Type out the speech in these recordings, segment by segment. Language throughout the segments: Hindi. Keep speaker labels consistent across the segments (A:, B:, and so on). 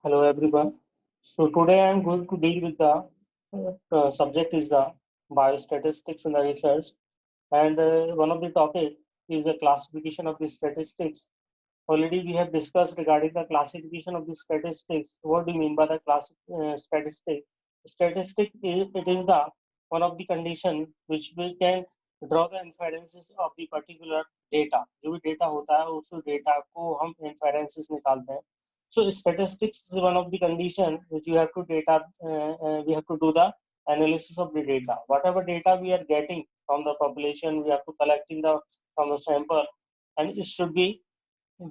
A: Hello everyone. So today I am going to deal with the subject is the biostatistics in the research, and one of the topic is the classification of the statistics. Already we have discussed regarding the classification of the statistics. What do you mean by the statistic? Statistic is it is the one of the condition which we can draw the inferences of the particular data. जो भी data होता है उस data को हम inferences निकालते हैं. So statistics is one of the condition which you have to we have to do the analysis of the data. Whatever data we are getting from the population, we have to collecting the from the sample, and it should be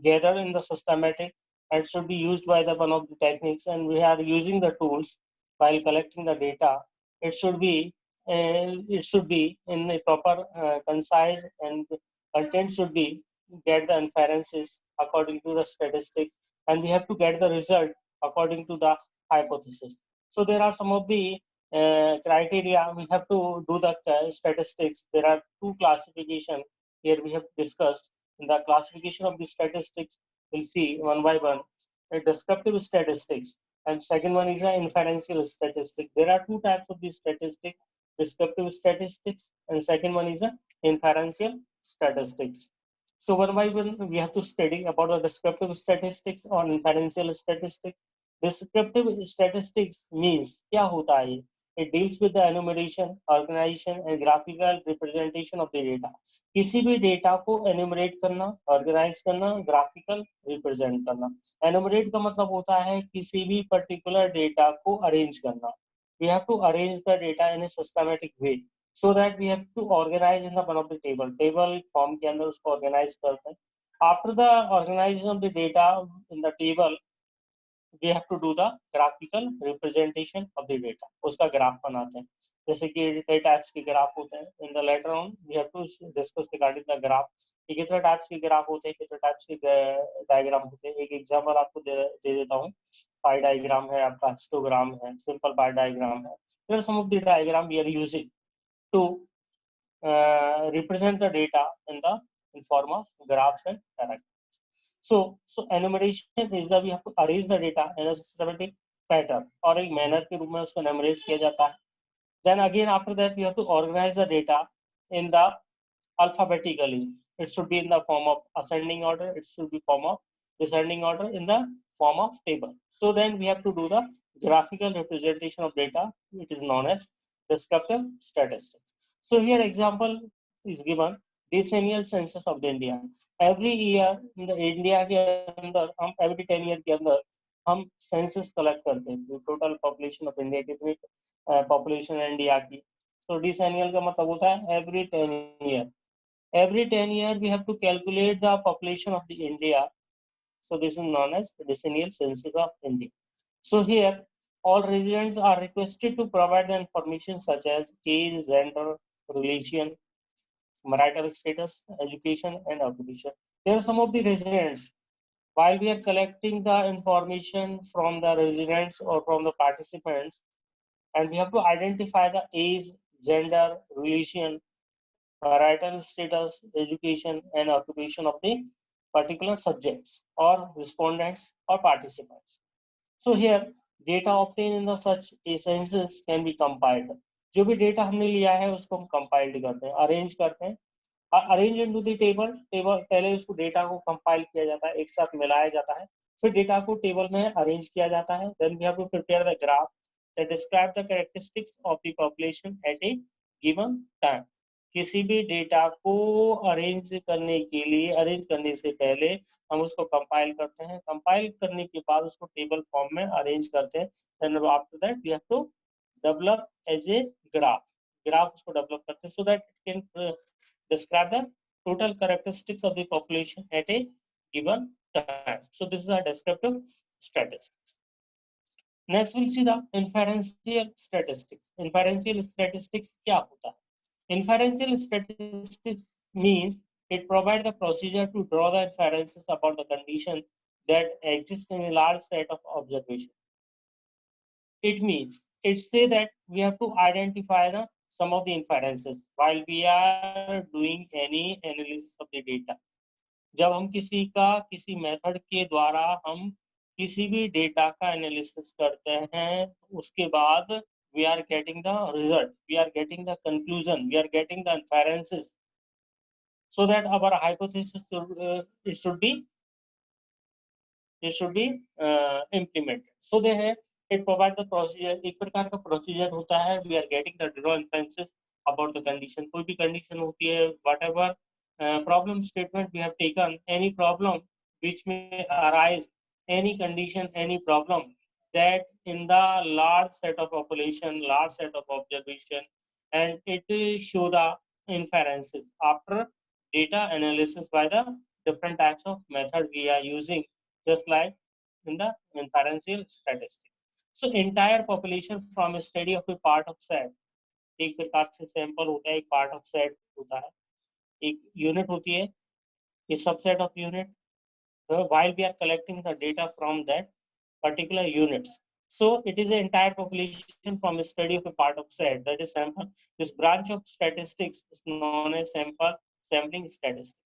A: gathered in the systematic and should be used by the one of the techniques, and we are using the tools while collecting the data. It should be in a proper concise, and content should be get the inferences according to the statistics, and we have to get the result according to the hypothesis. So there are some of the criteria we have to do the statistics. There are two classification here we have discussed. In the classification of the statistics, we'll see one by one. A descriptive statistics, and second one is an inferential statistics. There are two types of the statistics: descriptive statistics, and second one is an inferential statistics. So one by one, we have to study about the descriptive statistics or inferential statistics. Descriptive statistics means क्या होता है? It deals with the enumeration, organization, and graphical representation of the data. किसी भी डेटा को एनुमरेट करना, ऑर्गेनाइज करना, ग्राफिकल रिप्रेजेंट करना. एनुमरेट का मतलब होता है किसी भी पर्टिकुलर डेटा को अरेंज करना. We have to arrange the data in a systematic way, so that we have to organize in the one of the table form के अंदर उसको organize करते हैं. After the organization of the data in the table, we have to do the graphical representation of the data. उसका ग्राफ बनाते हैं. जैसे कि कई टाइप्स के ग्राफ होते हैं. In the later on we have to discuss regarding the graph. कि कितने टाइप्स के ग्राफ होते हैं, कितने टाइप्स के डायग्राम होते हैं. एक एग्जांपल आपको दे देता हूँ. पाई डायग्राम है, आपका हिस्टोग्राम है, सिंपल पाई डायग्राम है. There are some of the diagram we are using to represent the data in form of graphs and characters. So enumeration is that we have to arrange the data in a systematic pattern और एक manner के रूप में उसको enumerate किया जाता है. Then again after that we have to organize the data in the alphabetically. It should be in the form of ascending order. It should be form of descending order in the form of table. So then we have to do the graphical representation of data. It is known as descriptive statistics. So here example is given. Decennial census of the India. Every year in the India के अंदर हम every 10 year के अंदर हम census collect करते हैं. Total population of India कितनी population है इंडिया की. So decennial का मतलब होता है every 10 year. Every 10 years we have to calculate the population of the India. So this is known as decennial census of India. So here all residents are requested to provide the information such as age, gender, religion, marital status, education, and occupation. There are some of the residents. While we are collecting the information from the residents or from the participants, and we have to identify the age, gender, religion, marital status, education, and occupation of the particular subjects or respondents or participants. So here data obtained in the such a census can be compiled. जो भी डेटा हमने लिया है उसको हम कंपाइल्ड करते हैं, अरेंज करते हैं. Arrange into the table. पहले उसको डेटा को कंपाइल किया जाता है, एक साथ मिलाया जाता है, फिर डेटा को टेबल में अरेंज किया जाता है. Then we have to prepare the graph that describe the characteristics of the population at a given time. किसी भी डेटा को अरेंज करने से पहले हम उसको कंपाइल करते हैं. कंपाइल करने के बाद उसको टेबल फॉर्म में अरेंज करते हैं. Then after that we have to develop as a graph उसको डेवलप करते हैं, so that it can describe the total characteristics of the population at a given time. So this is a descriptive statistics. Next we'll see the inferential statistics. Inferential statistics क्या होता है? Inferential statistics means it provides the procedure to draw the inferences about the condition that exist in a large set of observation. It means it say that we have to identify the some of the inferences while we are doing any analysis of the data. जब हम किसी method के द्वारा हम किसी भी डेटा का एनालिसिस करते हैं उसके बाद we are getting the result, we are getting the conclusion, we are getting the inferences, so that our hypothesis should be implemented. So they have it provide the procedure. एक प्रकार का procedure होता है. We are getting the draw inferences about the condition. कोई भी condition होती है, whatever problem statement we have taken, any problem which may arise, any condition, any problem, that in the large set of population, large set of observation, and it show the inferences after data analysis by the different types of method we are using, just like in the inferential statistics. So entire population from a study of a part of set, एक प्रकार से सैंपल होता है, एक पार्ट ऑफ सेट होता है, एक यूनिट होती है, a subset of unit, while we are collecting the data from that particular units. So it is the entire population from a study of a part of set, that is sample. This branch of statistics is known as sampling statistics.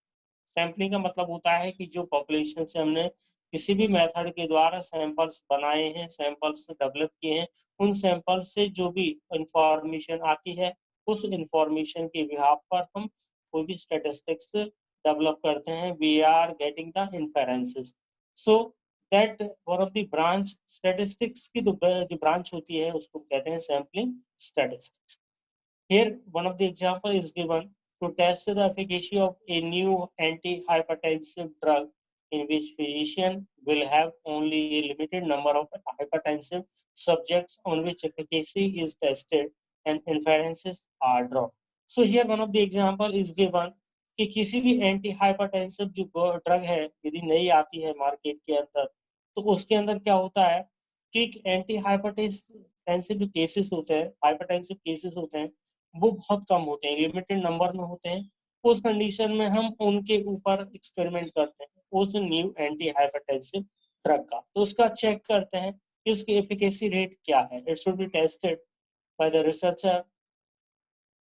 A: Sampling का मतलब होता है कि जो पॉपुलेशन से हमने किसी भी मेथड के द्वारा सैंपल्स बनाए हैं, सैंपल्स डेवलप किए हैं, उन सैंपल्स से जो भी इंफॉर्मेशन आती है, उस इंफॉर्मेशन के बिहाफ पर हम कोई भी स्टैटिस्टिक्स डेवलप करते हैं. We are getting the inferences. So that one of the branch statistics की जो ब्रांच होती है उसको कहते हैं sampling statistics. Here one of the example is given to test the efficacy of a new antihypertensive drug in which physician will have only a limited number of hypertensive subjects on which efficacy is tested and inferences are drawn. So here one of the example is given कि किसी भी एंटी हाइपरटेंसिव जो ड्रग है यदि नई आती है मार्केट के अंदर, तो उसके अंदर क्या होता है कि एंटी हाइपरटेंसिव केसेस होते हैं, हाइपरटेंसिव केसेस होते हैं, वो बहुत कम होते हैं, लिमिटेड नंबर में होते हैं. उस कंडीशन में हम उनके ऊपर एक्सपेरिमेंट करते हैं उस न्यू एंटी हाइपरटेंसिव ड्रग का. तो उसका चेक करते हैं कि उसकी एफिकेसी रेट क्या है. It should be tested by the researcher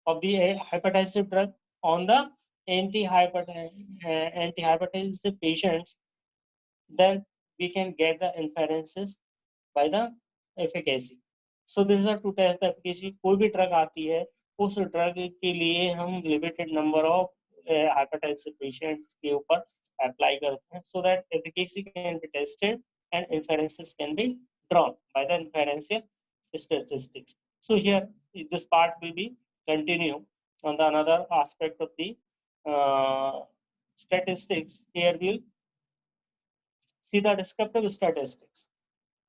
A: of the hypertensive drug on the anti-hypertensive patients. Then we can get the inferences by the efficacy. So this is to test the efficacy. कोई भी ड्रग आती है, उस ड्रग के लिए हम limited number of hypertensive patients के ऊपर अप्लाई करते हैं, so that efficacy can be tested and inferences can be drawn by the inferential statistics. So here this part will be continue on the another aspect of the statistics. Here we'll see the descriptive statistics.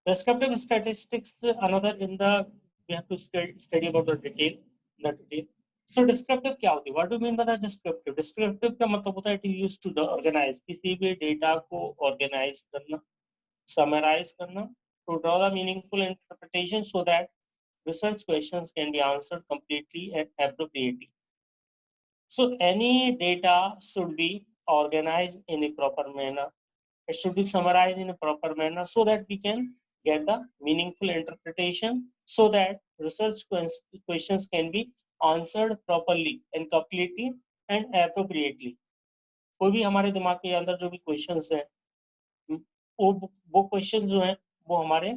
A: Descriptive statistics, another in the we have to study about the detail. So descriptive क्या होती है? What do you mean by the descriptive? Descriptive का मतलब होता है it is used to organize, किसी भी डेटा को organize करना, summarize करना, to draw the meaningful interpretation so that research questions can be answered completely and appropriately. So any data should be organized in a proper manner. It should be summarized in a proper manner so that we can get the meaningful interpretation, so that research questions can be answered properly and completely and appropriately. कोई भी हमारे दिमाग के अंदर जो भी क्वेश्चंस हैं, वो क्वेश्चंस जो हैं वो हमारे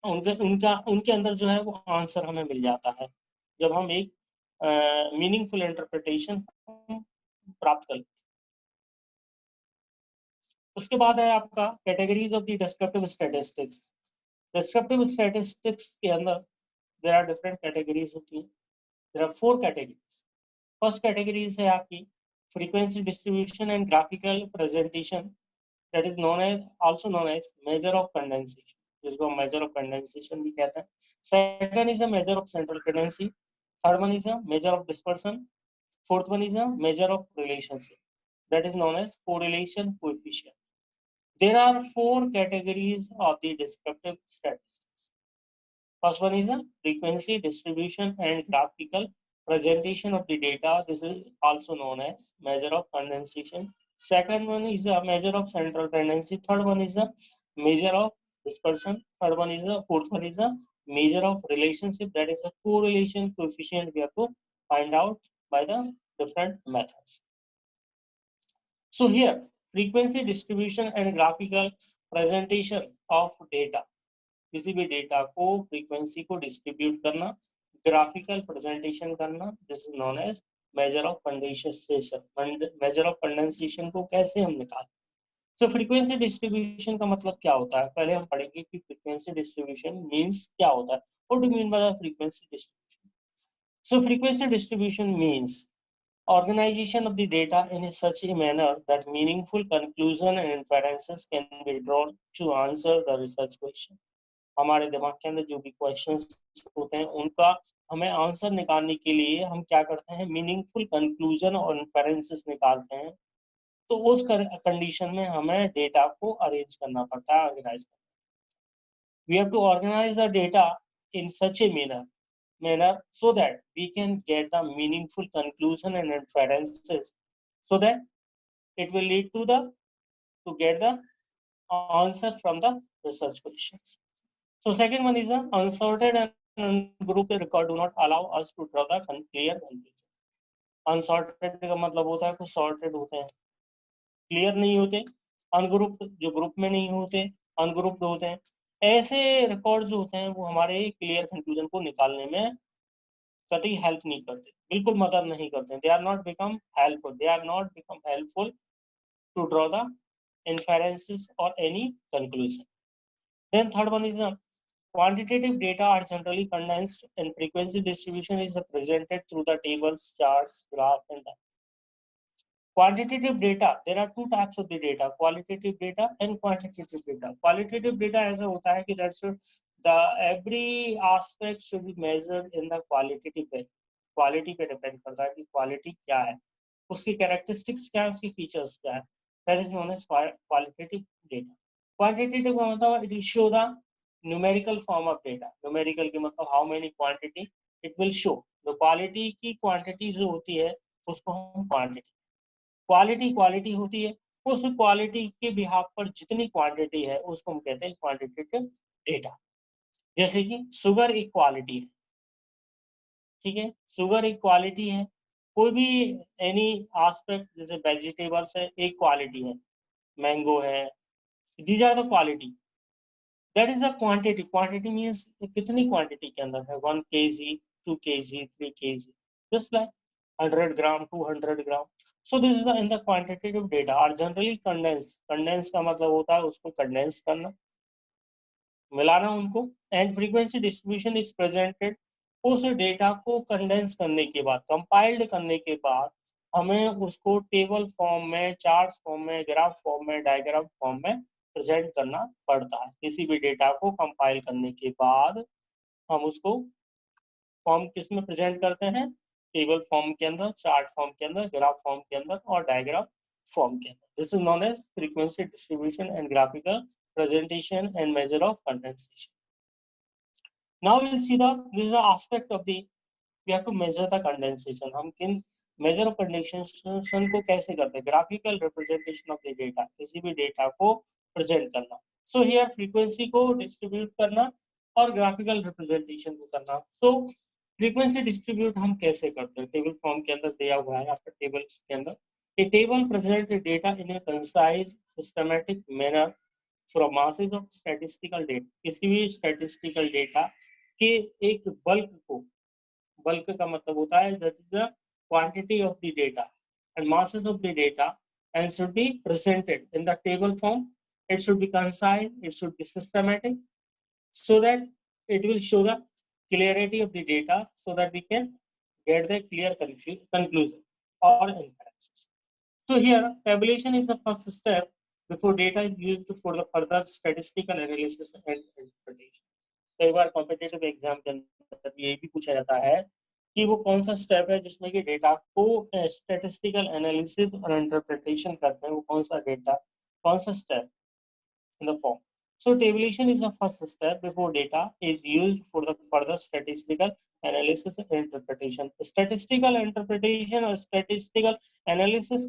A: उनके अंदर जो है वो आंसर हमें मिल जाता है जब हम एक मीनिंगफुल इंटरप्रिटेशन प्राप्त कर लेते हैं. उसके बाद है आपका categories of the descriptive statistics. Descriptive statistics के अंदर देयर आर डिफरेंट कैटेगरीज होती हैं. There are 4 categories. First categories है आपकी frequency distribution and graphical presentation, that is also known as measure of condensation, जिसको हम मेजर ऑफ कंडेंसेशन भी कहते हैं. Second is a measure of central tendency. Third one is a measure of dispersion. Fourth one is a measure of relationship, that is known as correlation coefficient. There are 4 categories of the descriptive statistics. First one is the frequency distribution and graphical presentation of the data. This is also known as measure of condensation. Second one is a measure of central tendency. Third one is a measure of dispersion. Third one is a fourth one is a measure of relationship, that is a correlation coefficient we have to find out by the different methods. So here frequency distribution and graphical presentation of data, किसी भी डेटा को फ्रीक्वेंसी को डिस्ट्रीब्यूट करना, ग्राफिकल प्रेजेंटेशन करना, this is known as measure of condensation. Measure of condensation को कैसे हम निकालते हैं? सो फ्रीक्वेंसी डिस्ट्रीब्यूशन का मतलब क्या होता है, पहले हम पढ़ेंगे कि फ्रीक्वेंसी डिस्ट्रीब्यूशन मींस क्या होता है। What do mean by frequency distribution? So frequency distribution means organization of the data in such a manner that meaningful conclusion and inferences can be drawn to answer the research question. हमारे दिमाग के अंदर जो भी क्वेश्चंस होते हैं उनका हमें आंसर निकालने के लिए हम क्या करते हैं, मीनिंगफुल कंक्लूजन और इन्फेरेंसेस निकालते हैं। तो उस कंडीशन में हमें डेटा को अरेंज करना पड़ता है, ऑर्गेनाइज करना। We have to organise the data in such a manner so that we can get the meaningful conclusion and inferences, so that it will lead to get the answer from the research questions. So second one is the unsorted and ungrouped record do not allow us to draw the clear conclusion. Unsorted का मतलब होता है कुछ sorted होते हैं, clear नहीं होते, ungrouped जो ग्रुप में नहीं होते, ungrouped होते हैं। ऐसे रिकॉर्ड जो होते हैं वो हमारे क्लियर कंक्लूजन को निकालने में कतई हेल्प नहीं करते, बिल्कुल मदद नहीं करते। They are not become helpful to draw the inferences or any conclusion. Then third one is quantitative data are generally condensed and frequency distribution is presented through the tables, charts, graph and data. Quantitative data, there are two types of the data, qualitative data and quantitative data. Qualitative data ऐसा होता है कि the every aspect should be measured in the qualitative way. Quality पे डिपेंड करता है कि क्वालिटी क्या है, उसकी कैरेक्टरिस्टिक्स क्या है, उसकी फीचर्स क्या है। That is known as qualitative data. Quantitative का मतलब it will show the numerical form of data. Numerical के मतलब how many quantity, it will show the quality की क्वांटिटी जो होती है उसको हम क्वालिटी होती है, उस क्वालिटी के बिहाफ पर जितनी क्वांटिटी है उसको हम कहते हैं क्वांटिटेटिव डेटा। जैसे कि शुगर एक क्वालिटी है, ठीक है, शुगर एक क्वालिटी है। कोई भी एनी एस्पेक्ट जैसे वेजिटेबल्स है एक क्वालिटी है, मैंगो है, these are the quality. That is the quantity. Quantity means कितनी क्वांटिटी के अंदर है, 1 kg, 2 kg, 3 kg, just like 100 gram, 200 gram. So this is the in the quantitative data are generally condense का मतलब होता है उसको कंडेंस करना, मिलाना उनको। And frequency distribution is presented, उस डेटा को कंडेंस करने के बाद, कंपाइल्ड करने के बाद हमें उसको टेबल फॉर्म में, चार्ट्स फॉर्म में, ग्राफ फॉर्म में, डायग्राम फॉर्म में प्रेजेंट करना पड़ता है। किसी भी डेटा को कंपाइल करने के बाद हम उसको फॉर्म किस में प्रेजेंट करते हैं, टेबल फॉर्म के अंदर, चार्ट फॉर्म के अंदर, ग्राफ फॉर्म के अंदर और डायग्राम फॉर्म के अंदर। This is known as frequency distribution and graphical presentation and measure of condensation. Now we'll see this is the aspect of the, we have to measure the condensation. हम किन measure of condensation को कैसे करते हैं, graphical representation of the data, किसी भी डेटा को present करना। So here frequency को distribute करना और graphical representation को करना। So frequency distribute हम कैसे करते हैं, टेबल फॉर्म के अंदर दिया हुआ है आपका, टेबल्स के अंदर a table present data in a concise systematic manner from masses of statistical data। किसी भी statistical data के एक बल्क का मतलब होता है that is the quantity of the data and masses of the data and should be presented in the table form. It should be concise, it should be systematic, so that it will show the clarity of the data, so that we can get the clear conclusion or inferences. So here tabulation is the first step before data is used for the further statistical analysis and interpretation. कई बार कॉम्पिटिटिव एग्जाम के अंदर ये भी पूछा जाता है कि वो कौन सा स्टेप है जिसमें कि डेटा को स्टैटिस्टिकल एनालिसिस और इंटरप्रिटेशन करते हैं, वो कौन सा डेटा, कौन सा step in the form. So tabulation is the first step before data is used for the further statistical analysis and interpretation. Statistical interpretation और statistical analysis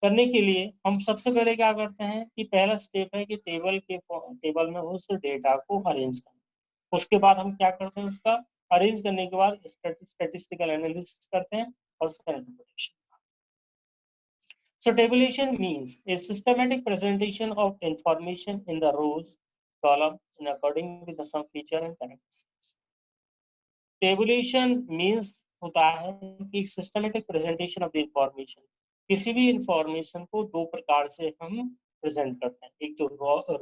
A: करने के लिए हम सबसे पहले क्या करते हैं कि पहला स्टेप है कि टेबल में उस डेटा को अरेंज करना। उसके बाद हम क्या करते हैं, उसका अरेंज करने के बाद स्टैटिस्टिकल एनालिसिस करते हैं और उसका interpretation. So tabulation means a systematic presentation of information in the rows, column, and according with the some feature and characteristics. Tabulation means होता है कि systematic presentation of the information. किसी भी information को दो प्रकार से हम present करते हैं. एक तो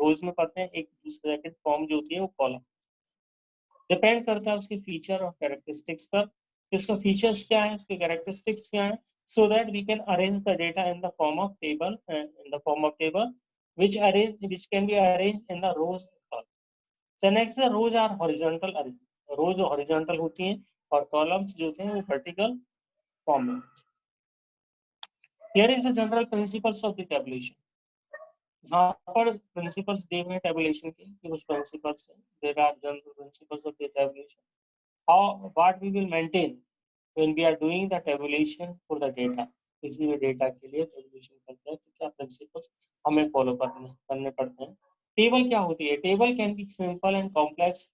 A: rows में करते हैं, एक दूसरे की form जो होती है वो column. Depend करता है उसके feature और characteristics पर. इसका features क्या है, उसके characteristics क्या है, so that we can arrange the data in the form of table, which can be arranged in the rows. The next the rows are horizontal array. Rows horizontal होती हैं और columns जो होते हैं वो vertical form में. Here is the general principles of the tabulation. यहाँ पर principles दिए हुए हैं tabulation के, कुछ principles हैं. There are general principles of the tabulation. What we will maintain when we are doing the tabulation for the data. किसी भी डेटा के लिए tabulation करते हैं तो क्या principles हमें follow करने पड़ते हैं. टेबल क्या होती है, table can be simple and complex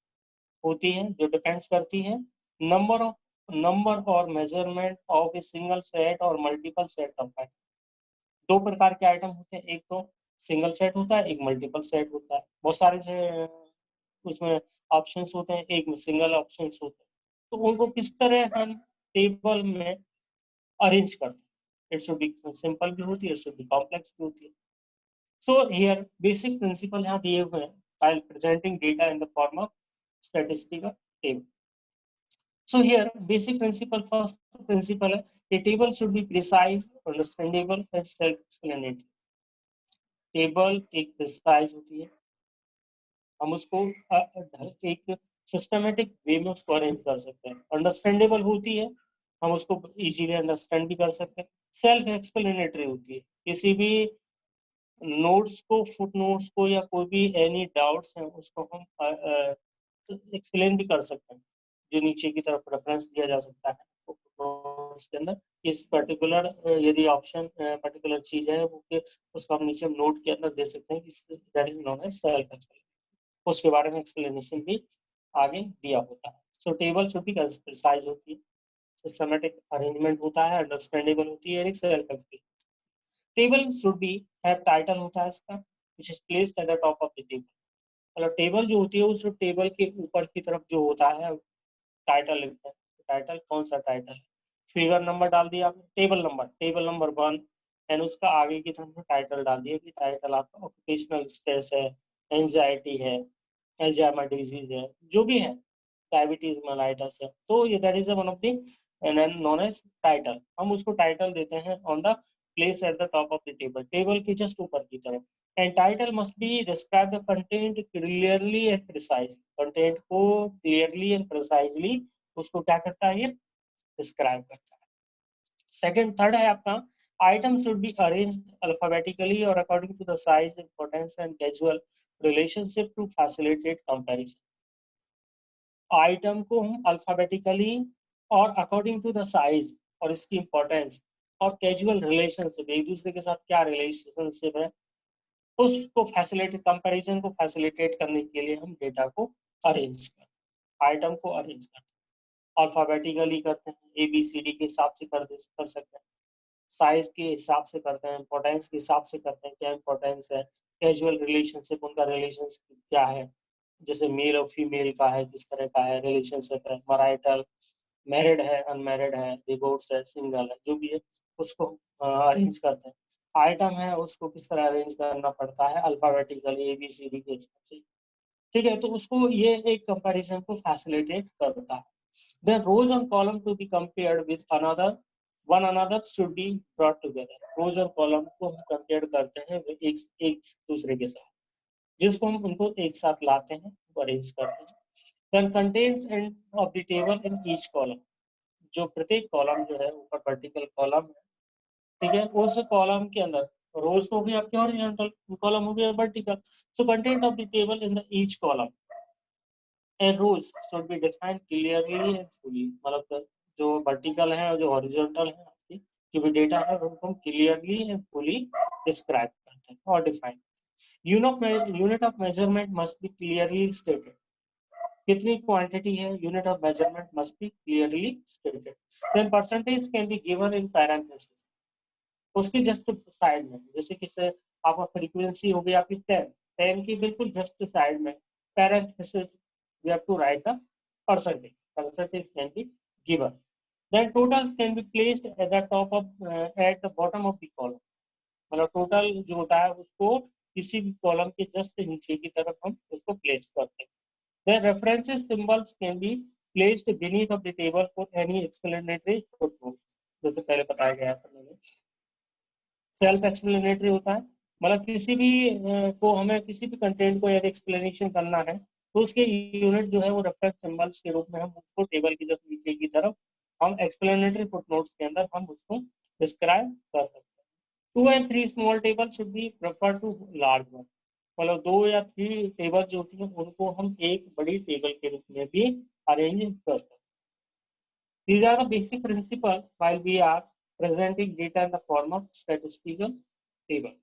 A: होती है, जो डिपेंड्स करती है नंबर और measurement of a single set और मल्टीपल सेट ऑफ आइटम. दो प्रकार के आइटम होते हैं, एक तो सिंगल सेट होता है, एक मल्टीपल सेट होता है. बहुत सारे से उसमें ऑप्शंस होते हैं, एक में सिंगल ऑप्शंस होते हैं, तो उनको किस तरह हम टेबल में अरेंज करते हैं. इट शुड बी सिंपल भी होती है, इट शुड बी कॉम्प्लेक्स भी होती है. So here basic principle यहाँ दिए हुए हैं while presenting data in the form of statistical table. So here basic principle, first principle है, a table should be precise, understandable and self-explanatory. Table एक precise होती है, हम उसको एक systematic way में उसको arrange कर सकते हैं. Understandable होती है, हम उसको easily understand भी कर सकते हैं. Self-explanatory होती है, किसी भी नोट्स को, फुट नोट्स को या कोई भी एनी डाउट्स हैं उसको हम एक्सप्लेन भी कर सकते हैं, जो नीचे की तरफ रेफरेंस दिया जा सकता है नोट्स के अंदर. इस पर्टिकुलर यदि ऑप्शन पर्टिकुलर चीज है वो उसको हम नीचे नोट के अंदर दे सकते हैं कि that is known as self explanation. उसके बारे में एक्सप्लेनेशन भी आगे दिया होता है. So table should be precise होती है, सिस्टमैटिक अरेंजमेंट होता है, अंडरस्टैंडेबल होती है, self explanation. Table should be have title होता है इसका, which is placed at the top of the table. मतलब टेबल जो होती है उस टेबल के ऊपर की तरफ जो होता है टाइटल लिखते हैं. टाइटल कौन सा टाइटल, फिगर नंबर डाल दिया आपने, टेबल नंबर 1 एंड उसका आगे की तरफ टाइटल डाल दिया कि टाइटल आपका ऑक्यूपेशनल स्ट्रेस है, एंजाइटी है, अल्जाइमर डिजीज है, जो भी है, डायबिटीज मेलाइटस है, तो ये that is one of the known as title. हम उसको टाइटल देते हैं on the place at the top of the table, table के जस्ट ऊपर की तरफ. And title must be describe the content clearly and precise. Content को क्लियरली एंड प्रिसाइजली उसको क्या करता है, ये डिस्क्राइब करता है. थर्ड है आपका, item should be arranged alphabetically और according to the size, importance and casual relationship to facilitate comparison. Item को हम अल्फाबेटिकली और अकॉर्डिंग टू द साइज और इसकी इंपॉर्टेंस और कैजुअल रिलेशनशिप, एक दूसरे के साथ क्या रिलेशनशिप है, उसको फैसिलिटेट, कंपैरिजन को फैसिलिटेट करने के लिए हम डेटा को अरेंज करते हैं, आइटम को अरेंज करते हैं. अल्फाबेटिकली करते हैं, ABCD के हिसाब से कर सकते हैं, साइज के हिसाब से करते हैं, इंपॉर्टेंस के हिसाब से करते हैं, क्या इंपॉर्टेंस है, कैजुअल रिलेशनशिप, उनका रिलेशनशिप क्या है, जैसे मेल और फीमेल का है, किस तरह का है रिलेशनशिप है, मैरिटल, मैरिड है, अनमैरिड है, डिवोर्स है, सिंगल है, जो भी है उसको अरेंज करते हैं. आइटम है उसको किस तरह अरेंज करना पड़ता है, अल्फाबेटिकली ABCD के हिसाब से. ठीक है, तो उसको ये एक कंपैरिजन को फैसिलिटेट करता है. Then rows and column to be compared with one another should be brought together. rows और column को हम कंपेयर करते हैं एक दूसरे के साथ, जिसको हम उनको एक साथ लाते हैं, अरेंज करते हैं. Then contains end of the table in each column. जो प्रत्येक कॉलम जो है ऊपर वर्टिकल कॉलम है, ठीक है, उस कॉलम के अंदर रोज को भी आपके हॉरिजॉन्टल, कॉलम हो गया vertical. So content of the table in the each column and rows should be defined clearly and fully. मतलब जो वर्टिकल है और जो हॉरिजॉन्टल है आपकी जो भी डेटा है उनको हम क्लियरली एंड फुली डिस्क्राइब करते हैं और define. Unit of measurement must be clearly stated. कितनी क्वांटिटी है, unit of measurement must be clearly stated. Then percentage can be given in parenthesis. उसके जस्ट साइड में, जैसे कि आपका फ्रीक्वेंसी हो गई आपकी 10 की बिल्कुल जस्ट साइड में parenthesis we have to write the percentage can be given. Then totals can be placed at the top of at the bottom of the column. मतलब टोटल जो होता है उसको किसी भी कॉलम के जस्ट नीचे की तरफ हम उसको प्लेस करते हैं. The references symbols can be placed beneath of the table for any explanatory footnotes. जैसे पहले बताया गया था मैंने. सेल्फ एक्सप्लेनेटरी होता है, मतलब किसी भी को हमें किसी भी कंटेंट को यदि एक्सप्लेनेशन करना है तो उसके यूनिट जो है वो रेफरेंस सिंबल्स के रूप में हम उसको टेबल की जस्ट नीचे की तरफ हम एक्सप्लेनेटरी फुटनोट्स के अंदर हम उसको डिस्क्राइब कर सकते हैं. 2 and 3 small table should be prefer to large one. मतलब 2 या 3 टेबल जो होती है उनको हम एक बड़ी टेबल के रूप में भी अरेंज कर सकते हैं. These are the basic principles while we are presenting data in the form of statistical table.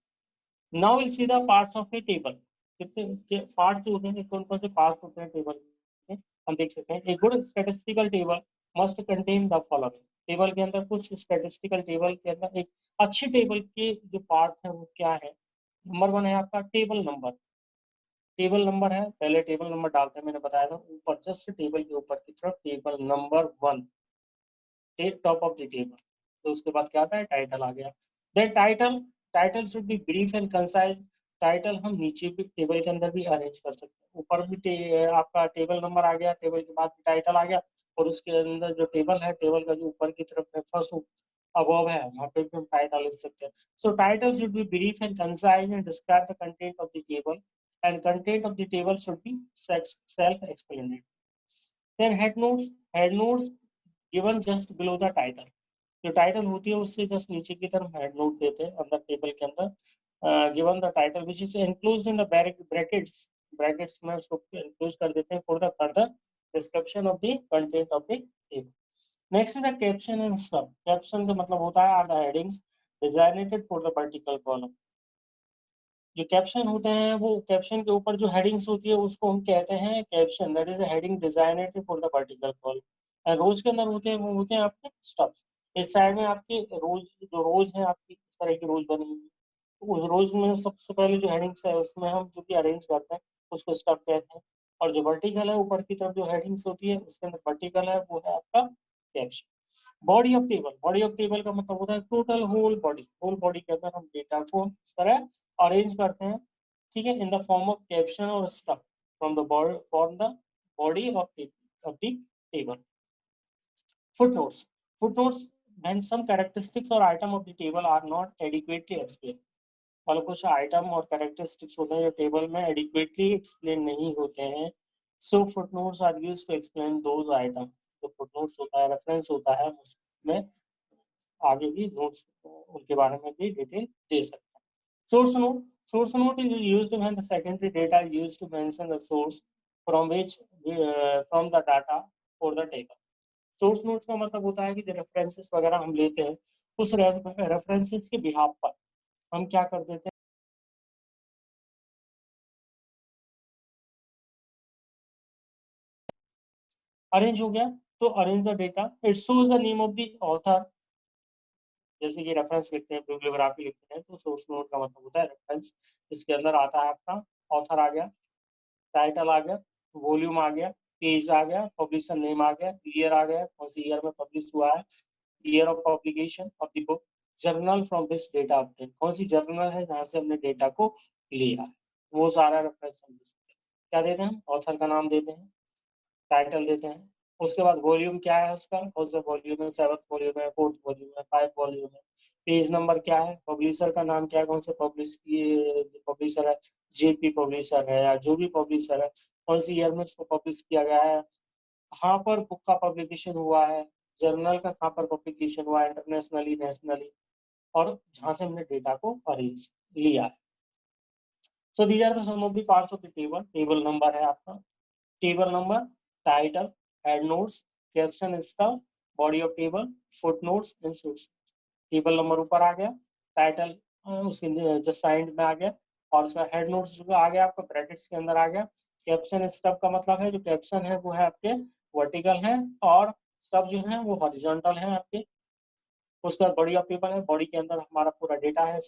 A: Now we'll see the parts of a table. कितने पार्ट्स होते हैं, कौन कौन से पार्ट्स होते हैं टेबल के, हम देख सकते हैं. A good statistical table must contain the following. Table के अंदर कुछ स्टैटिस्टिकल टेबल के अंदर एक अच्छी टेबल के जो पार्ट्स हैं वो क्या है. नंबर 1 है आपका टेबल नंबर. टेबल नंबर है, पहले टेबल नंबर डालते हैं, मैंने बताया था ऊपर जस्ट टेबल के ऊपर की तरफ table number 1 top of the table. तो उसके बाद क्या आता है, टाइटल आ गया. Then title should be brief and concise. Title हम नीचे भी टेबल के अंदर भी अरेंज कर सकते हैं. ऊपर भी आपका टेबल नंबर आ गया, टेबल के बाद टाइटल आ गया, और उसके अंदर जो टेबल है, टेबल का जो ऊपर की तरफ है फर्स्ट अबव है, वहाँ पे भी हम टाइटल लिख सकते हैं. So title should be brief and concise and describe the content of the table, and content of the table should be self explanatory. Then head notes given just below the title. जो टाइटल होती है उससे जस्ट नीचे की तरफ हेड नोट देते हैं अंदर टेबल के अंदर. Given the title which is enclosed in the brackets में उसको एनक्लोज कर देते हैं for the further description of the content of the table. Next is the caption and sub. Caption का मतलब होता है are the headings designated for the vertical column. जो कैप्शन होते हैं वो कैप्शन के ऊपर जो हेडिंग्स होती है उसको हम कहते हैं caption. That is a heading designated for the vertical column. And rows के अंदर होते हैं वो होते हैं आपके स्टब्स. इस साइड में आपके रोज है आपकी इस तरह की रोज बनी हुई. तो उस रोज में सबसे पहले जो हेडिंग्स है उसमें हम जो भी अरेंज करते हैं उसको स्टब कहते हैं. और जो वर्टिकल है ऊपर की तरफ जो हेडिंग्स होती है उसके अंदर वर्टिकल है वो है आपका कैप्शन. बॉडी ऑफ टेबल का मतलब होता है टोटल होल बॉडी के अंदर हम डेटा को इस तरह अरेंज करते हैं, ठीक है, in the form of caption और stuff from the body of the table. Footnotes when some characteristics or item of the table are not adequately explained. मतलब कुछ आइटम और कैरेक्टरिस्टिक्स होते हैं जो टेबल में एडिक्वेटली एक्सप्लेन नहीं होते हैं. So footnotes are used to explain those item. जो फुटनोट्स होता है रेफरेंस होता है उसमें आगे भी नोट्स उनके बारे में भी डिटेल दे सकते हैं. Source note is used when the secondary data is used to mention the source from which from the data or the table. Source notes का मतलब होता है कि जो रेफरेंसेस वगैरह हम लेते हैं उस रेफरेंसेस के बिहाफ पर हम क्या कर देते हैं, अरेंज हो गया. तो arrange the data, it shows the name of the author. जैसे कि रेफरेंस लिखते हैं, बिब्लियोग्राफी लिखते हैं, तो सोर्स नोट का मतलब होता है रेफरेंस. इसके अंदर आता है आपका ऑथर आ गया, टाइटल आ गया, वॉल्यूम आ गया, पेज आ गया, पब्लिशर नेम आ गया, ईयर आ गया, कौन सी ईयर में पब्लिश हुआ है, year of publication of the book, journal from this data obtain, कौन सी जर्नल है जहाँ से हमने डेटा को लिया है, वो सारा रेफरेंस हम दे सकते हैं. क्या देते हैं हम, ऑथर का नाम देते हैं, टाइटल देते हैं. उसके बाद वॉल्यूम क्या है उसका, कौन सा वॉल्यूम है, 7th वॉल्यूम है, 4th वॉल्यूम है, 5th वॉल्यूम है. पेज नंबर क्या है, पब्लिशर का नाम क्या है, कौन सा पब्लिशर है, जेपी पब्लिशर है या जो भी पब्लिशर है, कौन सी ईयर में उसको पब्लिश किया गया है, कहाँ पर बुक का पब्लिकेशन हुआ है, जर्नल का कहाँ पर पब्लिकेशन हुआ है, इंटरनेशनली नेशनली, और जहाँ से हमने डेटा को अरेंज लिया है. So these are the some of the parts of the table. Table number है आपका, table number, title, head notes, caption, stuff, body of table, foot notes and source. Table number ऊपर आ गया, टाइटल उसके जस्ट साइड में आ गया, और उसका हेड नोट्स जो आ गया आपका ब्रैकेट्स के अंदर आ गया. कैप्शन स्टफ का मतलब है जो कैप्शन है वो है आपके वर्टिकल है और स्टफ जो है वो हॉरिजॉन्टल है आपके. उसके बाद बॉडी ऑफ टेबल है, बॉडी के अंदर हमारा पूरा डेटा है,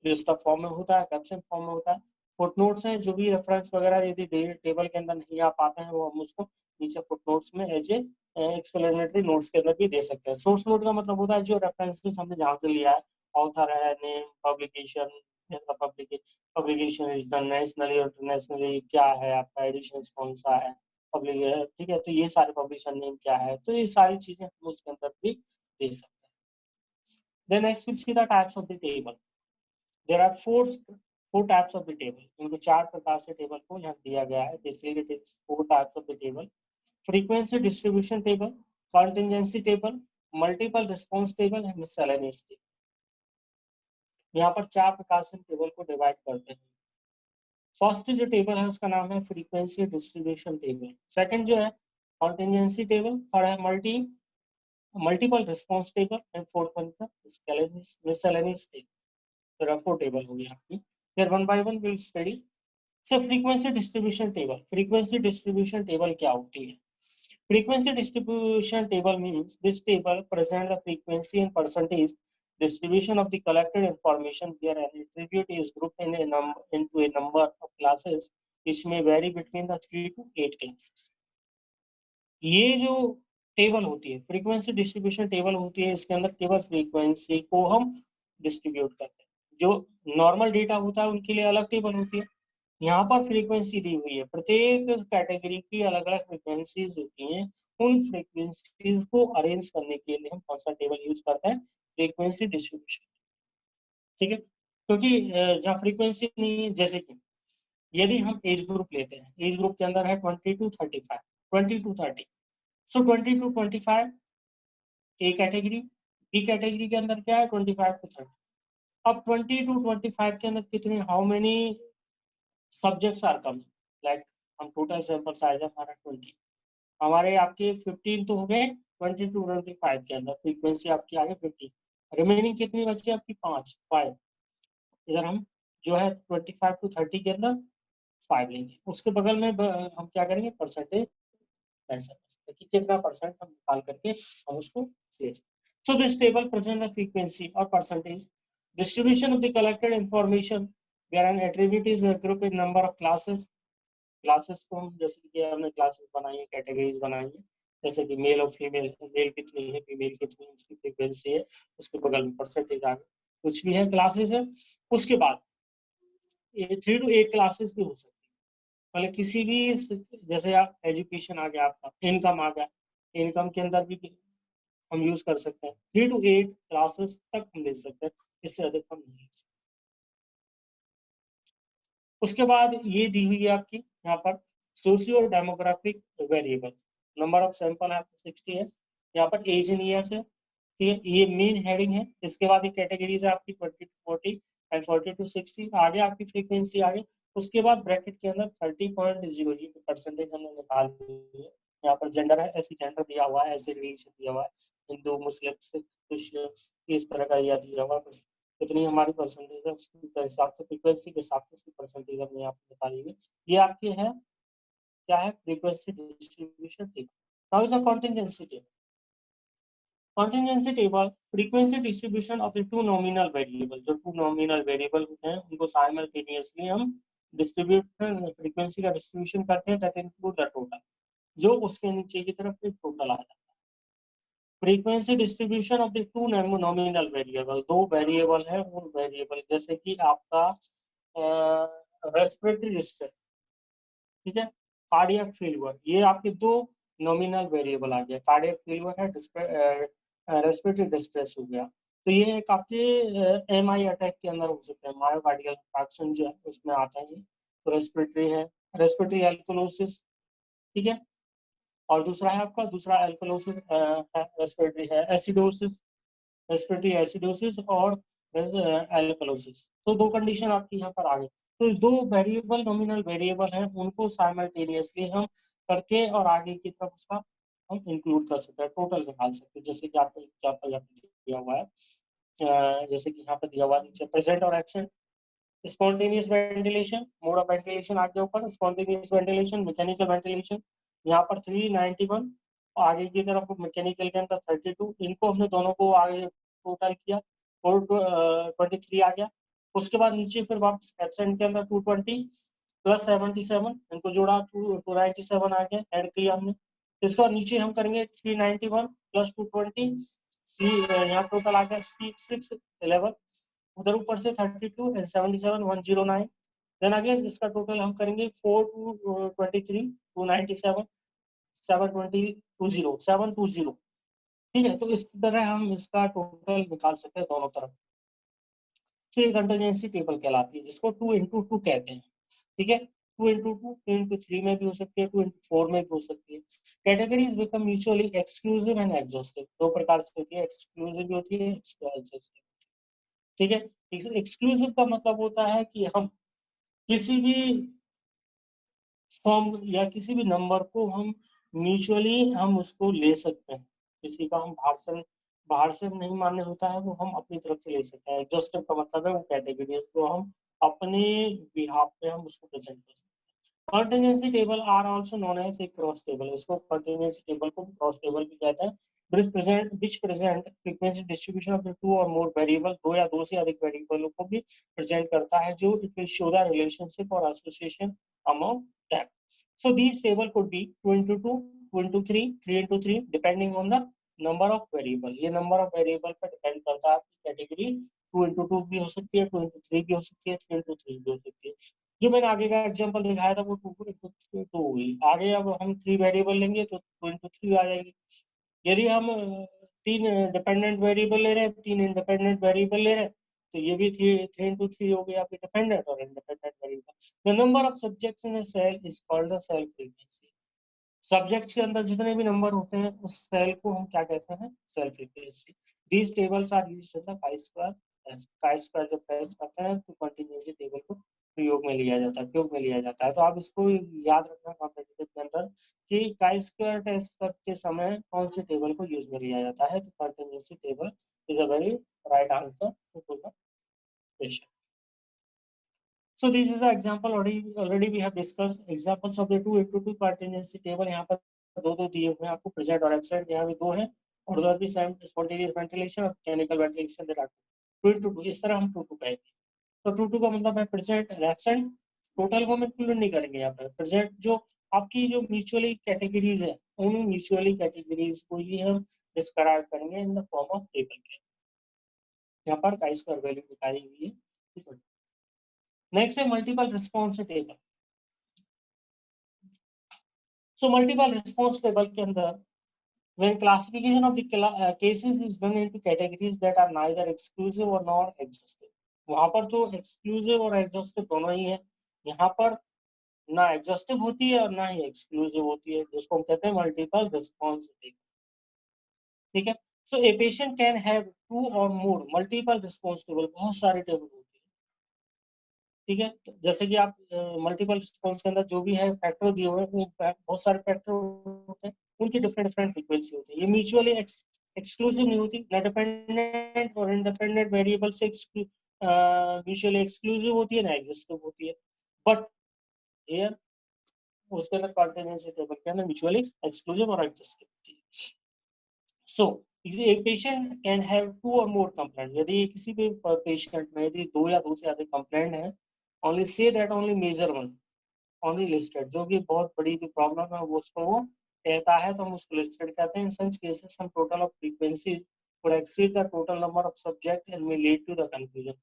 A: लिस्ट ऑफ फॉर्म में होता है, कैप्शन फॉर्म में होता है। फुटनोट्स हैं, जो भी रेफरेंस वगैरह यदि टेबल के अंदर नहीं आ पाते हैं वो हम उसको नीचे फुटनोट्स में एज ए एक्सप्लेनेटरी नोट्स के अंदर भी दे सकते हैं। सोर्स नोट का मतलब होता है जो रेफरेंसेस हमने जहाँ से लिया है, ऑथर है, name, publication, publication is done nationally और इंटरनेशनली, क्या है आपका एडिशन कौन सा है, पब्लिक, ठीक है, तो ये सारे पब्लिशर नेम क्या है, तो ये सारी चीजें हम उसके अंदर भी दे सकते हैं। Then next we'll see the types of the table. There are four types of the table. इनको चार प्रकार से टेबल को यहाँ दिया गया है। Basically it is 4 types of the table. Frequency distribution table, contingency table, multiple response table and miscellaneous table. यहाँ पर 4 प्रकार से टेबल को डिवाइड करते हैं। फर्स्ट जो टेबल है उसका नाम है फ्रीक्वेंसी डिस्ट्रीब्यूशन टेबल। सेकंड जो है कॉन्टिजेंसी टेबल, थर्ड है multiple response table and fourth one है miscellaneous table. There are 4 table होगी आपकी। Then one by one we'll study. So frequency distribution table. Frequency distribution table क्या होती है? Frequency distribution table means this table presents the frequency and percentage distribution of the collected information where an attribute is grouped in into a number of classes which may vary between the 3 to 8 classes. ये जो टेबल होती है फ्रीक्वेंसी डिस्ट्रीब्यूशन टेबल होती है, इसके अंदर केवल फ्रीक्वेंसी को हम डिस्ट्रीब्यूट करते हैं। जो नॉर्मल डेटा होता है उनके लिए अलग टेबल होती है। यहाँ पर फ्रीक्वेंसी दी हुई है, प्रत्येक कैटेगरी की अलग अलग फ्रीक्वेंसीज होती हैं। उन फ्रीक्वेंसीज को अरेंज करने के लिए हम कौन सा टेबल यूज करते हैं? Frequency distribution. ठीक है, क्योंकि जहाँ फ्रीक्वेंसी नहीं है, जैसे कि यदि हम एज ग्रुप लेते हैं, एज ग्रुप के अंदर है 20 to 35, 20 to 30, so 20 to 25 A category, B category के अंदर क्या है 25 to 30। अब 20 to 25 के अंदर कितने, how many subjects are coming, like हम टोटल सैंपल साइज हमारा 20, हमारे आपके 15 तो हो गए 20 to 25 के अंदर, फ्रीक्वेंसी आपकी आगे 15, रिमेनिंग कितनी बची आपकी 5। इधर हम जो है 25 to 30 के अंदर 5 लेंगे, उसके बगल में हम क्या करेंगे परसेंटेज ऐसा कि कितना परसेंट हम निकाल करके हम उसको ले। So this table present the frequency और percentage distribution of the collected information where an attribute is group in number of classes. Classes को हम जैसे कि हमने क्लासेस बनाई है, कैटेगरीज बनाई है, जैसे कि मेल और फीमेल, मेल कितनी है, फीमेल कितनी है, उसकी फ्रीक्वेंसी है, उसके बगल में परसेंटेज आगे कुछ भी है, क्लासेस है। उसके बाद 3 to 8 क्लासेस भी हो सकती है, मतलब किसी भी, जैसे आप एजुकेशन आ गया, आपका इनकम आ गया, इनकम के अंदर भी हम यूज कर सकते हैं। 3 to 8 क्लासेस तक हम ले सकते हैं, इससे अधिक हम नहीं ले सकते। उसके बाद ये दी हुई है आपकी यहाँ पर socio demographic variable, number of sample आपको 60 है, यहाँ पर एज इन ईयर्स है, ये मेन हेडिंग है। इसके बाद ये कैटेगरीज है आपकी 20 to 40 एंड 40 to 60, आगे आपकी फ्रीक्वेंसी आगे। उसके बाद ब्रैकेट के अंदर 30.00 परसेंटेज हमने निकाल दी है। यहाँ पर जेंडर है, ऐसी जेंडर दिया हुआ है, ऐसे रिलीजन दिया हुआ है, हिंदू, मुस्लिम, क्रिश्चियन, इस तरह का यह दिया हुआ है। कितनी हमारी परसेंटेज है उसके हिसाब से, फ्रीक्वेंसी के हिसाब से परसेंटेज हमने यहाँ पर निकाली हुई। ये आपके है क्या है? Frequency distribution table. Now is a contingency table. Contingency table, frequency distribution of the 2 nominal variable, जो 2 nominal variable होते हैं उनको simultaneously हम डिस्ट्रीब्यूट फ्रीक्वेंसी का डिस्ट्रीब्यूशन करते हैं, that include the total, जो उसके नीचे की तरफ एक टोटल आ जाता है। Frequency distribution of the 2 nominal variable, 2 variable है, उन वेरिएबल जैसे कि आपका रेस्पिरेटरी डिस्ट्रेस, ठीक है, कार्डियक फेलियर, ये आपके 2 नॉमिनल वेरिएबल आ गया। कार्डियक फेलियर है, रेस्पिरेटरी डिस्ट्रेस हो गया, तो ये एक आपके एमआई अटैक के अंदर हो सकता है, मायोकार्डियल इंफार्क्शन जो है उसमें आता है। तो रेस्पिरेटरी है, रेस्पिरेटरी एल्कोलोसिस, ठीक है, और दूसरा है आपका दूसरा एल्कोलोसिस, रेस्पिरेटरी है एसिडोसिस, रेस्पिरेटरी एसिडोसिस और एल्कोलोसिस। तो 2 कंडीशन आपकी यहाँ पर आ गई। तो 2 वेरिएबल नॉमिनल वेरिएबल हैं, उनको साइमल्टेनियसली हम करके और आगे की तरफ उसका हम इंक्लूड कर सकते हैं, टोटल निकाल सकते हैं। जैसे कि आपको एग्जांपल यहाँ पे दिया हुआ है, जैसे कि यहाँ पे दिया हुआ है प्रेजेंट और action, spontaneous ventilation, mode of ventilation आगे ऊपर, स्पॉन्टेनियस वेंटिलेशन, मैकेनिकल वेंटिलेशन, यहाँ पर 391, आगे की तरफ मैकेनिकल के अंदर 32। इनको हमने दोनों को आगे टोटल किया 423 आ गया। उसके बाद नीचे फिर वापस एब्सेंट के अंदर 220 प्लस 77 इनको जोड़ा 297 आ गया, ऐड किया हमने। इसके बाद नीचे हम करेंगे 391 प्लस 220 सी, यहाँ टोटल आ गया 611, उधर ऊपर से 32 एंड 77 109। देन अगेन इसका टोटल हम करेंगे 4 2 23 297 720 ठीक है। तो इस तरह हम इसका टोटल निकाल सकते हैं दोनों तरफ। तो ये कंटिन्यूएंसी टेबल कहलाती है, जिसको 2 into 2 कहते हैं। ठीक है, 2 into 2, 2 into 3 में भी हो सकती है, 2 into 4 में भी हो सकती है। Categories become mutually exclusive and exhaustive, दो प्रकार से होती है, एक्सक्लूसिव भी होती है, एग्जॉस्टिव। ठीक है, एक्सक्लूसिव का मतलब होता है कि हम किसी भी फॉर्म या किसी भी नंबर को हम म्यूचुअली हम उसको ले सकते हैं, किसी का हम बाहर से नहीं मान्य होता है, वो हम अपनी तरफ से ले सकते हैं। एग्जॉस्टिव का मतलब है वो कैटेगरी को हम अपने बिहाफ पे हम उसको प्रेजेंट कर सकते हैं। Contingency table are also known as a cross table, इसको कंटिन्यूएंसी टेबल को क्रॉस टेबल भी कहते हैं। which present frequency distribution of the two or more variable, दो या दो से अधिक वेरिएबलों को भी प्रेजेंट करता है, जो it will show the relationship or association among them. So these table could be 2 into 2, 2 into 3, 3 into 3 depending on the number of variable. ये number of variable पर डिपेंड करता है आपकी कैटेगरी 2 into 2 भी हो सकती है, 2 into 3 भी हो सकती है, 3 into 3 भी हो सकती है। जो मैंने आगे का एग्जांपल दिखाया था वो 2 into 2 हुई। आगे अब हम 3 वेरिएबल लेंगे तो 2 into 3 आ जाएगी। यदि हम 3 डिपेंडेंट वेरिएबल ले रहे हैं, 3 इंडिपेंडेंट वेरिएबल ले रहे हैं, तो ये भी 3 into 3 हो गया आपके डिपेंडेंट और independent variable. The number of subjects in a cell is called the cell frequency. Subjects के अंदर जितने भी नंबर होते हैं उस सेल को हम क्या कहते हैं, cell frequency. These tables are used in the chi-square। chi-square जब प्रेस करते हैं तो कंटिन्यूएंसी टेबल को प्रयोग में लिया जाता है, उपयोग में लिया जाता है। तो आप इसको याद रखना कॉम्पिटिटिव के अंदर कि chi-square टेस्ट करते समय कौन से टेबल को यूज में लिया जाता है। तो contingency table is a very right answer to the question. So this is the example already we have discussed examples of the 2 into 2 contingency table। यहाँ पर दो दिए हुए हैं आपको, प्रेजेंट और एब्सेंट, यहाँ भी दो हैं, और उधर भी स्पॉन्टेनियस वेंटिलेशन और मैकेनिकल वेंटिलेशन दे रहा है। 2 into 2 इस तरह हम 2 कहेंगे। तो 2 का मतलब है प्रेजेंट और एब्सेंट। टोटल को हम इंक्लूड नहीं करेंगे यहाँ पर। प्रेजेंट जो आपकी जो म्यूचुअली कैटेगरीज है, उन म्यूचुअली कैटेगरीज को ही हम डिस्क्राइब करेंगे इन द फॉर्म ऑफ टेबल के। यहाँ पर chi-square वैल्यू दिखाई हुई है। नेक्स्ट है multiple response table. So multiple response table के अंदर when classification of the cases is done into categories that are neither exclusive or nor exhaustive। वहां पर तो exclusive और exhaustive दोनों ही है, यहाँ पर ना exhaustive होती है और ना ही exclusive होती है, जिसको हम कहते हैं मल्टीपल रिस्पॉन्स टेबल। ठीक है, so a patient can have 2 or more multiple response table, बहुत सारे टेबल होते हैं। ठीक है, तो जैसे कि आप मल्टीपल रिस्पॉन्स के अंदर जो भी है फैक्टर दिए हुए हैं, वो बहुत सारे फैक्टर होते हैं, उनकी डिफरेंट डिफरेंट फ्रीक्वेंसी होती है। ये म्यूचुअली एक्सक्लूसिव नहीं होती, ना डिपेंडेंट और इंडिपेंडेंट वेरिएबल से म्यूचुअली एक्सक्लूसिव होती है, ना एग्जिस्टिव होती है। बट हियर उसके अंदर कंटिन्यूएंसी टेबल के अंदर म्यूचुअली एक्सक्लूसिव और एग्जिस्टिव होती है। सो एक patient can have 2 or more complaint, यदि किसी भी पेशेंट में यदि 2 या 2 से अधिक कंप्लेंट है, only say that only major one only listed, जो भी बहुत बड़ी जो प्रॉब्लम है वो उसको वो कहता है, तो हम उसको लिस्टेड कहते हैं। इन सच केसेस हम total of frequency would exceed the total number of subject and may lead to the confusion।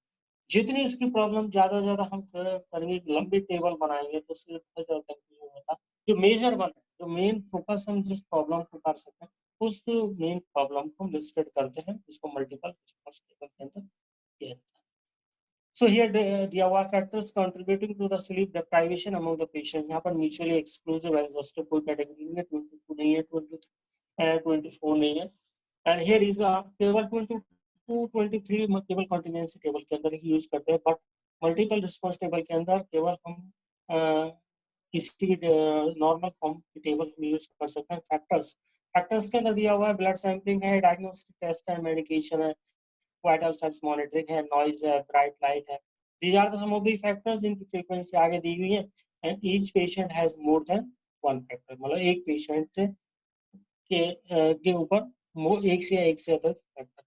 A: जितनी इसकी प्रॉब्लम ज्यादा हम करेंगे, लंबी टेबल बनाएंगे, तो उससे बहुत ज्यादा कंफ्यूजन होता है। जो मेजर वन है, जो मेन फोकस हम जिस प्रॉब्लम को कर सकें, उस मेन प्रॉब्लम को लिस्टेड करते हैं, जिसको मल्टीपल रिस्पॉन्स टेबल के अंदर किया जाता है। So here there were factors contributing to the sleep deprivation among the patient। यहाँ पर mutually exclusive exhaustive कोई कैटेगरी नहीं है, 22 नहीं है, 24 नहीं है। And here is table 22, 23 केवल contingency टेबल के अंदर ही यूज करते हैं, बट मल्टीपल रिस्पॉन्स टेबल के अंदर केवल हम किसी भी नॉर्मल फॉर्म की टेबल यूज कर सकते हैं। फैक्टर्स के अंदर दिया हुआ है ब्लड सैंपलिंग है, डायग्नोस्टिक टेस्ट है, मेडिकेशन है, वाइटल साइंस मॉनिटरिंग है, नॉइज है, ब्राइट लाइट है। These are the some of the factors जिनकी फ्रीक्वेंसी आगे दी हुई है। And each patient has more than one factor, मतलब एक पेशेंट के ऊपर एक से अधिक फैक्टर।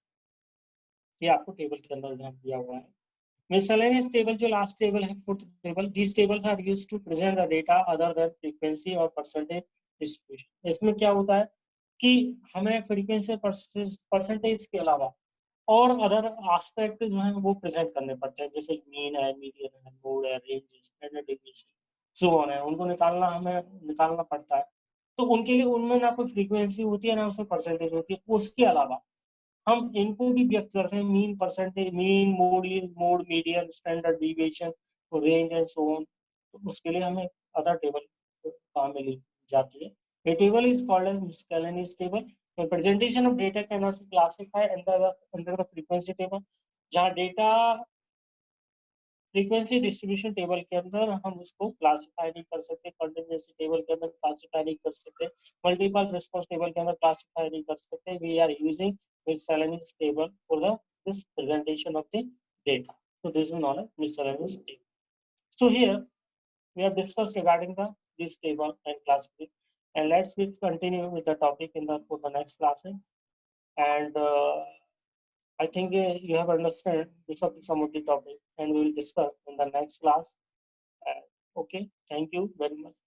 A: ये आपको टेबल के अंदर यहाँ दिया हुआ है। Miscellaneous table जो लास्ट टेबल है, fourth table, these tables are used to present the data other than frequency और percentage distribution। इसमें क्या होता है कि हमें फ्रीक्वेंसी परसेंटेज के अलावा और अदर एस्पेक्ट जो है वो प्रेजेंट करने पड़ते हैं, जैसे मीन है, मीडियन है, मोड है, रेंज है, स्टैंडर्ड डेविएशन, सो ऑन है, उनको निकालना पड़ता है। तो उनके लिए उनमें ना कोई फ्रीक्वेंसी होती है ना उसमें परसेंटेज होती है। उसके अलावा हम इनको भी व्यक्त करते हैं, mean, percentage, mean, mode, median, standard deviation, range and so on. तो उसके लिए हमें अदर टेबल काम में ली जाती है। A table is called as miscellaneous table. The presentation of data cannot be classified under the frequency table. जहाँ डेटा फ्रीक्वेंसी डिस्ट्रीब्यूशन टेबल के अंदर हम उसको क्लासिफाई नहीं कर सकते, कंटिन्यूसी टेबल के अंदर क्लासिफाई नहीं कर सकते, मल्टीपल रिस्पांस टेबल के अंदर क्लासिफाई नहीं कर सकते। We are using miscellaneous table for the this presentation of the data. So this is known as miscellaneous table. So here we have discussed regarding the this table and classification, and let's we continue with the topic in the for the next classes. And I think you have understood this of some of the topic, and we will discuss in the next class. Okay, thank you very much.